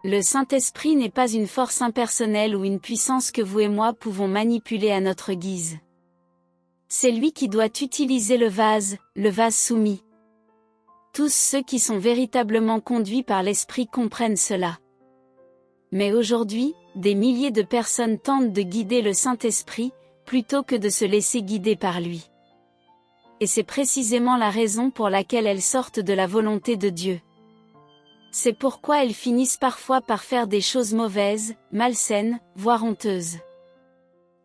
Le Saint-Esprit n'est pas une force impersonnelle ou une puissance que vous et moi pouvons manipuler à notre guise. C'est lui qui doit utiliser le vase soumis. Tous ceux qui sont véritablement conduits par l'Esprit comprennent cela. Mais aujourd'hui, des milliers de personnes tentent de guider le Saint-Esprit, plutôt que de se laisser guider par lui. Et c'est précisément la raison pour laquelle elles sortent de la volonté de Dieu. C'est pourquoi elles finissent parfois par faire des choses mauvaises, malsaines, voire honteuses.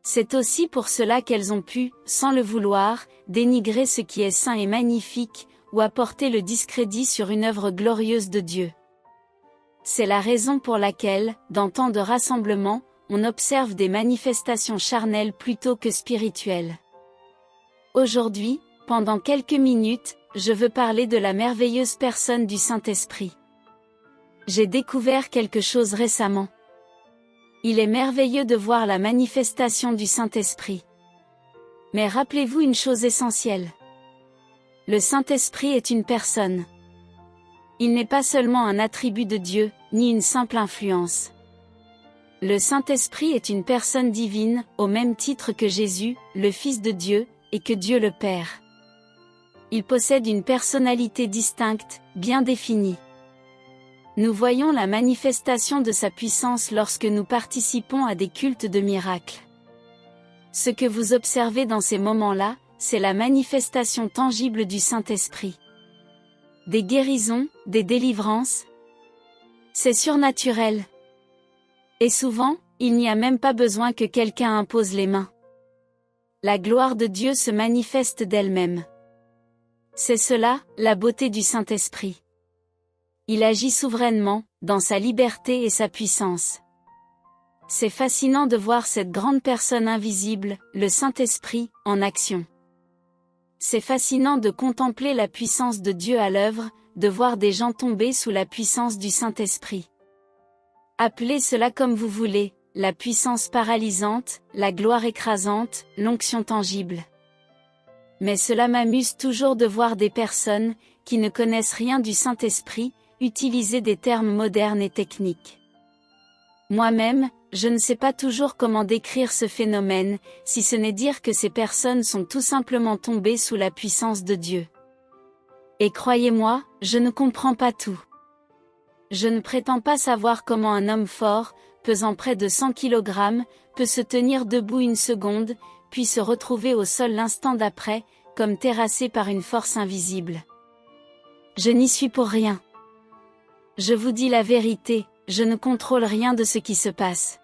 C'est aussi pour cela qu'elles ont pu, sans le vouloir, dénigrer ce qui est saint et magnifique, ou apporter le discrédit sur une œuvre glorieuse de Dieu. C'est la raison pour laquelle, dans tant de rassemblements, on observe des manifestations charnelles plutôt que spirituelles. Aujourd'hui, pendant quelques minutes, je veux parler de la merveilleuse personne du Saint-Esprit. J'ai découvert quelque chose récemment. Il est merveilleux de voir la manifestation du Saint-Esprit. Mais rappelez-vous une chose essentielle. Le Saint-Esprit est une personne. Il n'est pas seulement un attribut de Dieu, ni une simple influence. Le Saint-Esprit est une personne divine, au même titre que Jésus, le Fils de Dieu, et que Dieu le Père. Il possède une personnalité distincte, bien définie. Nous voyons la manifestation de sa puissance lorsque nous participons à des cultes de miracles. Ce que vous observez dans ces moments-là, c'est la manifestation tangible du Saint-Esprit. Des guérisons, des délivrances. C'est surnaturel. Et souvent, il n'y a même pas besoin que quelqu'un impose les mains. La gloire de Dieu se manifeste d'elle-même. C'est cela, la beauté du Saint-Esprit. Il agit souverainement, dans sa liberté et sa puissance. C'est fascinant de voir cette grande personne invisible, le Saint-Esprit, en action. C'est fascinant de contempler la puissance de Dieu à l'œuvre, de voir des gens tomber sous la puissance du Saint-Esprit. Appelez cela comme vous voulez, la puissance paralysante, la gloire écrasante, l'onction tangible. Mais cela m'amuse toujours de voir des personnes, qui ne connaissent rien du Saint-Esprit, utiliser des termes modernes et techniques. Moi-même, je ne sais pas toujours comment décrire ce phénomène, si ce n'est dire que ces personnes sont tout simplement tombées sous la puissance de Dieu. Et croyez-moi, je ne comprends pas tout. Je ne prétends pas savoir comment un homme fort, pesant près de 100 kg, peut se tenir debout une seconde, puis se retrouver au sol l'instant d'après, comme terrassé par une force invisible. Je n'y suis pour rien. Je vous dis la vérité, je ne contrôle rien de ce qui se passe.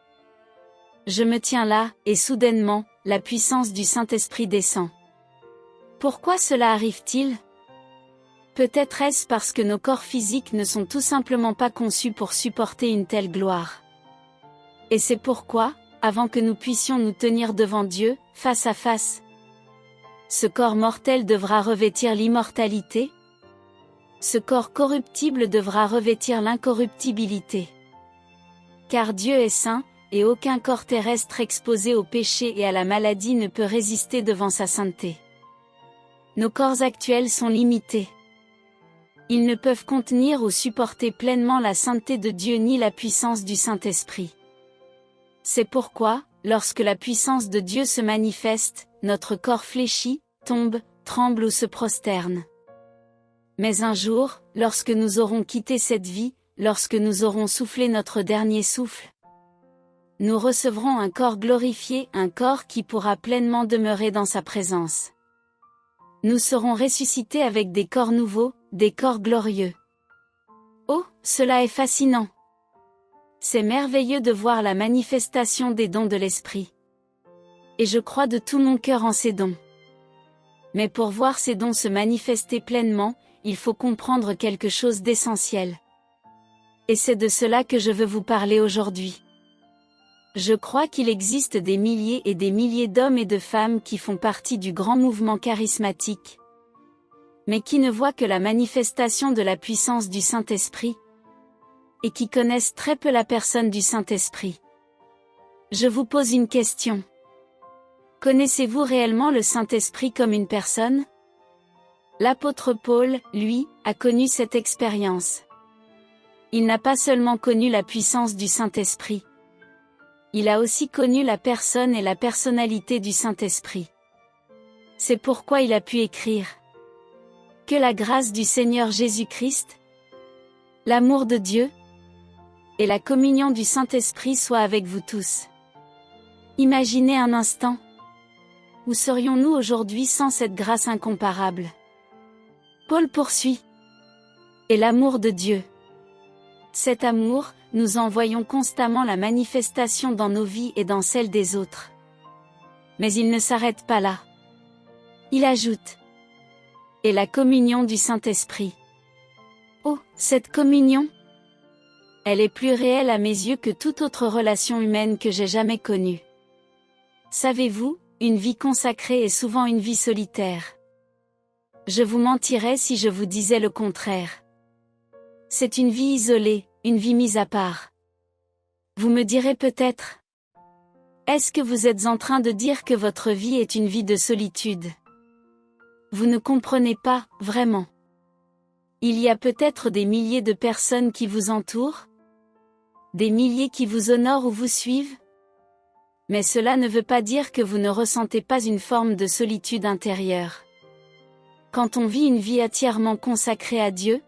Je me tiens là, et soudainement, la puissance du Saint-Esprit descend. Pourquoi cela arrive-t-il ? Peut-être est-ce parce que nos corps physiques ne sont tout simplement pas conçus pour supporter une telle gloire. Et c'est pourquoi, avant que nous puissions nous tenir devant Dieu, face à face, ce corps mortel devra revêtir l'immortalité. Ce corps corruptible devra revêtir l'incorruptibilité. Car Dieu est saint, et aucun corps terrestre exposé au péché et à la maladie ne peut résister devant sa sainteté. Nos corps actuels sont limités. Ils ne peuvent contenir ou supporter pleinement la sainteté de Dieu ni la puissance du Saint-Esprit. C'est pourquoi, lorsque la puissance de Dieu se manifeste, notre corps fléchit, tombe, tremble ou se prosterne. Mais un jour, lorsque nous aurons quitté cette vie, lorsque nous aurons soufflé notre dernier souffle, nous recevrons un corps glorifié, un corps qui pourra pleinement demeurer dans sa présence. Nous serons ressuscités avec des corps nouveaux, des corps glorieux. Oh, cela est fascinant! C'est merveilleux de voir la manifestation des dons de l'Esprit. Et je crois de tout mon cœur en ces dons. Mais pour voir ces dons se manifester pleinement, il faut comprendre quelque chose d'essentiel. Et c'est de cela que je veux vous parler aujourd'hui. Je crois qu'il existe des milliers et des milliers d'hommes et de femmes qui font partie du grand mouvement charismatique, mais qui ne voient que la manifestation de la puissance du Saint-Esprit, et qui connaissent très peu la personne du Saint-Esprit. Je vous pose une question. Connaissez-vous réellement le Saint-Esprit comme une personne ? L'apôtre Paul, lui, a connu cette expérience. Il n'a pas seulement connu la puissance du Saint-Esprit. Il a aussi connu la personne et la personnalité du Saint-Esprit. C'est pourquoi il a pu écrire: Que la grâce du Seigneur Jésus-Christ, l'amour de Dieu et la communion du Saint-Esprit soient avec vous tous. Imaginez un instant. Où serions-nous aujourd'hui sans cette grâce incomparable? Paul poursuit. Et l'amour de Dieu. Cet amour, nous en voyons constamment la manifestation dans nos vies et dans celles des autres. Mais il ne s'arrête pas là. Il ajoute: Et la communion du Saint-Esprit. Oh, cette communion! Elle est plus réelle à mes yeux que toute autre relation humaine que j'ai jamais connue. Savez-vous, une vie consacrée est souvent une vie solitaire. Je vous mentirais si je vous disais le contraire. C'est une vie isolée, une vie mise à part. Vous me direz peut-être: est-ce que vous êtes en train de dire que votre vie est une vie de solitude? Vous ne comprenez pas, vraiment. Il y a peut-être des milliers de personnes qui vous entourent? Des milliers qui vous honorent ou vous suivent? Mais cela ne veut pas dire que vous ne ressentez pas une forme de solitude intérieure. Quand on vit une vie entièrement consacrée à Dieu,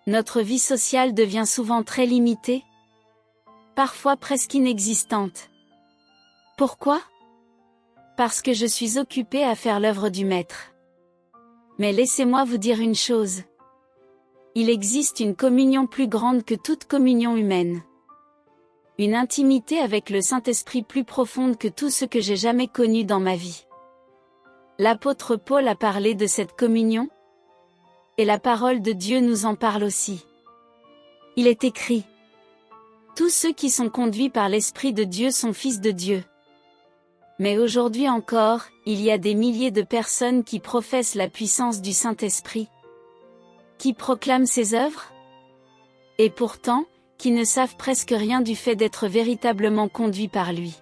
notre vie sociale devient souvent très limitée, parfois presque inexistante. Pourquoi? Parce que je suis occupée à faire l'œuvre du Maître. Mais laissez-moi vous dire une chose. Il existe une communion plus grande que toute communion humaine. Une intimité avec le Saint-Esprit plus profonde que tout ce que j'ai jamais connu dans ma vie. L'apôtre Paul a parlé de cette communion, et la parole de Dieu nous en parle aussi. Il est écrit: Tous ceux qui sont conduits par l'Esprit de Dieu sont fils de Dieu. Mais aujourd'hui encore, il y a des milliers de personnes qui professent la puissance du Saint-Esprit, qui proclament ses œuvres, et pourtant, qui ne savent presque rien du fait d'être véritablement conduits par lui.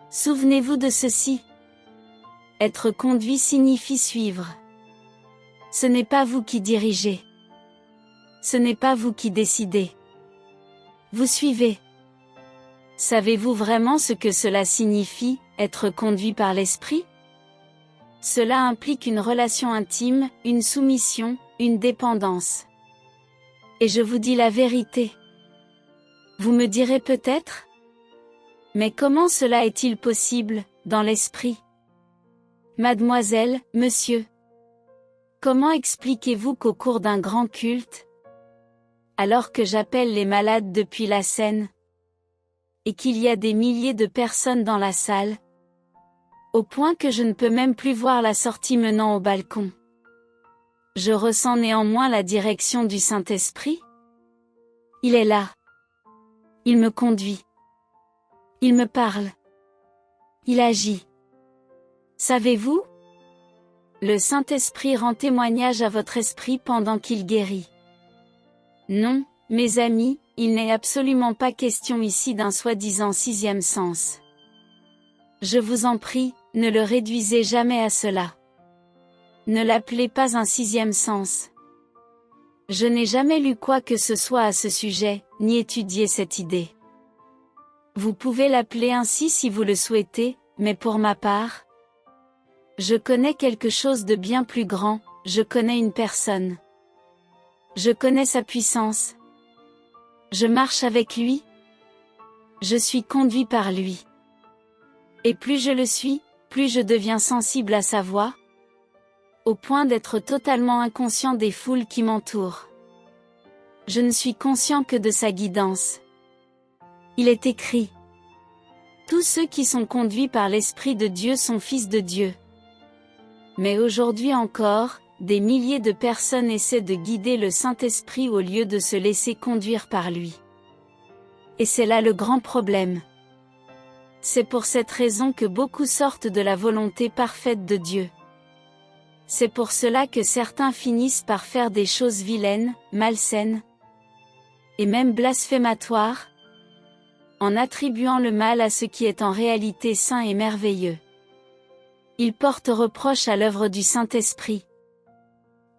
Souvenez-vous de ceci. Être conduit signifie suivre. Ce n'est pas vous qui dirigez. Ce n'est pas vous qui décidez. Vous suivez. Savez-vous vraiment ce que cela signifie, être conduit par l'Esprit? Cela implique une relation intime, une soumission, une dépendance. Et je vous dis la vérité. Vous me direz peut-être: mais comment cela est-il possible, dans l'esprit? Mademoiselle, monsieur. Comment expliquez-vous qu'au cours d'un grand culte, alors que j'appelle les malades depuis la scène, et qu'il y a des milliers de personnes dans la salle, au point que je ne peux même plus voir la sortie menant au balcon, je ressens néanmoins la direction du Saint-Esprit? Il est là. Il me conduit. Il me parle. Il agit. Savez-vous? Le Saint-Esprit rend témoignage à votre esprit pendant qu'il guérit. Non, mes amis, il n'est absolument pas question ici d'un soi-disant sixième sens. Je vous en prie, ne le réduisez jamais à cela. Ne l'appelez pas un sixième sens. Je n'ai jamais lu quoi que ce soit à ce sujet, ni étudié cette idée. Vous pouvez l'appeler ainsi si vous le souhaitez, mais pour ma part, je connais quelque chose de bien plus grand, je connais une personne. Je connais sa puissance. Je marche avec lui. Je suis conduit par lui. Et plus je le suis, plus je deviens sensible à sa voix, au point d'être totalement inconscient des foules qui m'entourent. Je ne suis conscient que de sa guidance. Il est écrit: tous ceux qui sont conduits par l'Esprit de Dieu sont fils de Dieu. Mais aujourd'hui encore, des milliers de personnes essaient de guider le Saint-Esprit au lieu de se laisser conduire par lui. Et c'est là le grand problème. C'est pour cette raison que beaucoup sortent de la volonté parfaite de Dieu. C'est pour cela que certains finissent par faire des choses vilaines, malsaines, et même blasphématoires, en attribuant le mal à ce qui est en réalité saint et merveilleux. Ils portent reproche à l'œuvre du Saint-Esprit,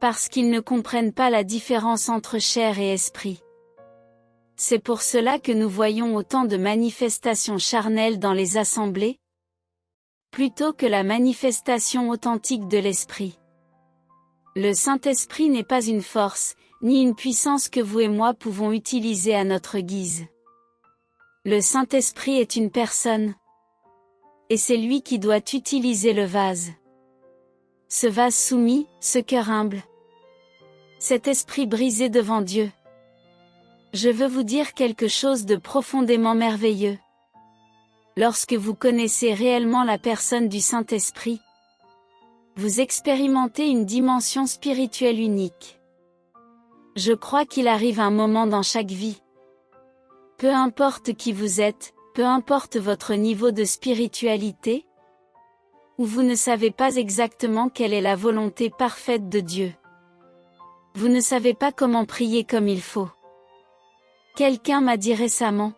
parce qu'ils ne comprennent pas la différence entre chair et esprit. C'est pour cela que nous voyons autant de manifestations charnelles dans les assemblées, plutôt que la manifestation authentique de l'Esprit. Le Saint-Esprit n'est pas une force, ni une puissance que vous et moi pouvons utiliser à notre guise. Le Saint-Esprit est une personne. Et c'est lui qui doit utiliser le vase. Ce vase soumis, ce cœur humble. Cet esprit brisé devant Dieu. Je veux vous dire quelque chose de profondément merveilleux. Lorsque vous connaissez réellement la personne du Saint-Esprit, vous expérimentez une dimension spirituelle unique. Je crois qu'il arrive un moment dans chaque vie. Peu importe qui vous êtes, peu importe votre niveau de spiritualité, où vous ne savez pas exactement quelle est la volonté parfaite de Dieu. Vous ne savez pas comment prier comme il faut. Quelqu'un m'a dit récemment,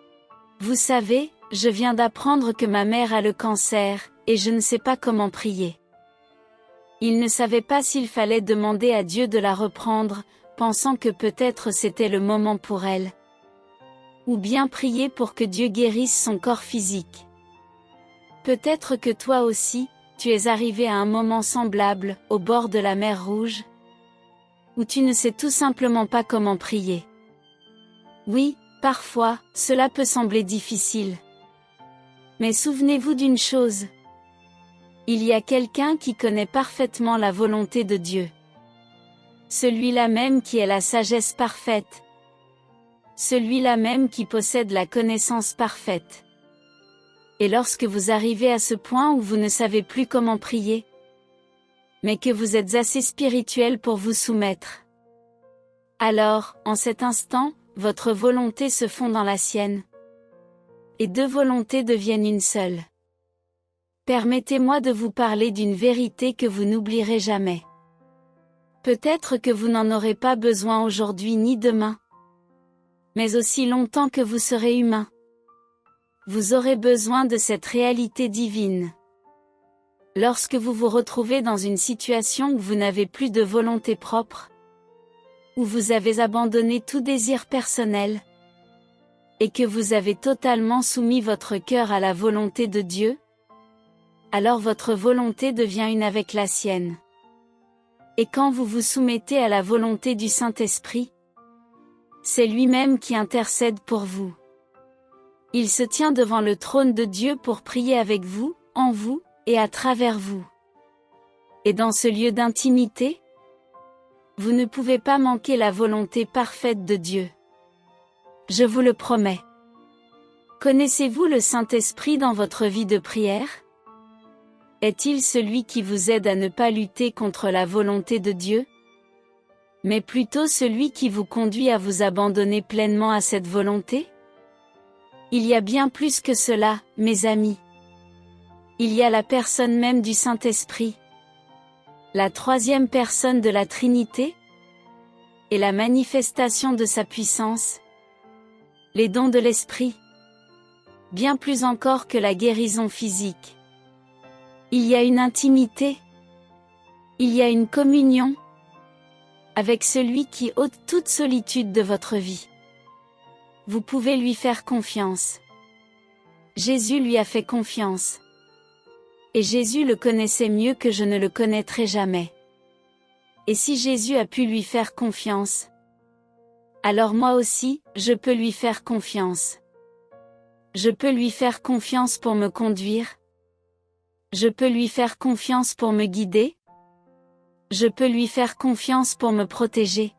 « Vous savez, je viens d'apprendre que ma mère a le cancer, et je ne sais pas comment prier. » Il ne savait pas s'il fallait demander à Dieu de la reprendre, pensant que peut-être c'était le moment pour elle. Ou bien prier pour que Dieu guérisse son corps physique. Peut-être que toi aussi, tu es arrivé à un moment semblable, au bord de la mer Rouge, où tu ne sais tout simplement pas comment prier. Oui, parfois, cela peut sembler difficile. Mais souvenez-vous d'une chose. Il y a quelqu'un qui connaît parfaitement la volonté de Dieu. Celui-là même qui est la sagesse parfaite. Celui-là même qui possède la connaissance parfaite. Et lorsque vous arrivez à ce point où vous ne savez plus comment prier, mais que vous êtes assez spirituel pour vous soumettre, alors, en cet instant, votre volonté se fond dans la sienne. Et deux volontés deviennent une seule. Permettez-moi de vous parler d'une vérité que vous n'oublierez jamais. Peut-être que vous n'en aurez pas besoin aujourd'hui ni demain. Mais aussi longtemps que vous serez humain. Vous aurez besoin de cette réalité divine. Lorsque vous vous retrouvez dans une situation où vous n'avez plus de volonté propre, où vous avez abandonné tout désir personnel, et que vous avez totalement soumis votre cœur à la volonté de Dieu, alors votre volonté devient une avec la sienne. Et quand vous vous soumettez à la volonté du Saint-Esprit, c'est lui-même qui intercède pour vous. Il se tient devant le trône de Dieu pour prier avec vous, en vous, et à travers vous. Et dans ce lieu d'intimité, vous ne pouvez pas manquer la volonté parfaite de Dieu. Je vous le promets. Connaissez-vous le Saint-Esprit dans votre vie de prière? Est-il celui qui vous aide à ne pas lutter contre la volonté de Dieu? Mais plutôt celui qui vous conduit à vous abandonner pleinement à cette volonté? Il y a bien plus que cela, mes amis. Il y a la personne même du Saint-Esprit, la troisième personne de la Trinité, et la manifestation de sa puissance, les dons de l'Esprit, bien plus encore que la guérison physique. Il y a une intimité, il y a une communion, avec celui qui ôte toute solitude de votre vie. Vous pouvez lui faire confiance. Jésus lui a fait confiance. Et Jésus le connaissait mieux que je ne le connaîtrai jamais. Et si Jésus a pu lui faire confiance, alors moi aussi, je peux lui faire confiance. Je peux lui faire confiance pour me conduire. Je peux lui faire confiance pour me guider. Je peux lui faire confiance pour me protéger.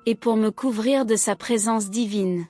Et pour me couvrir de sa présence divine.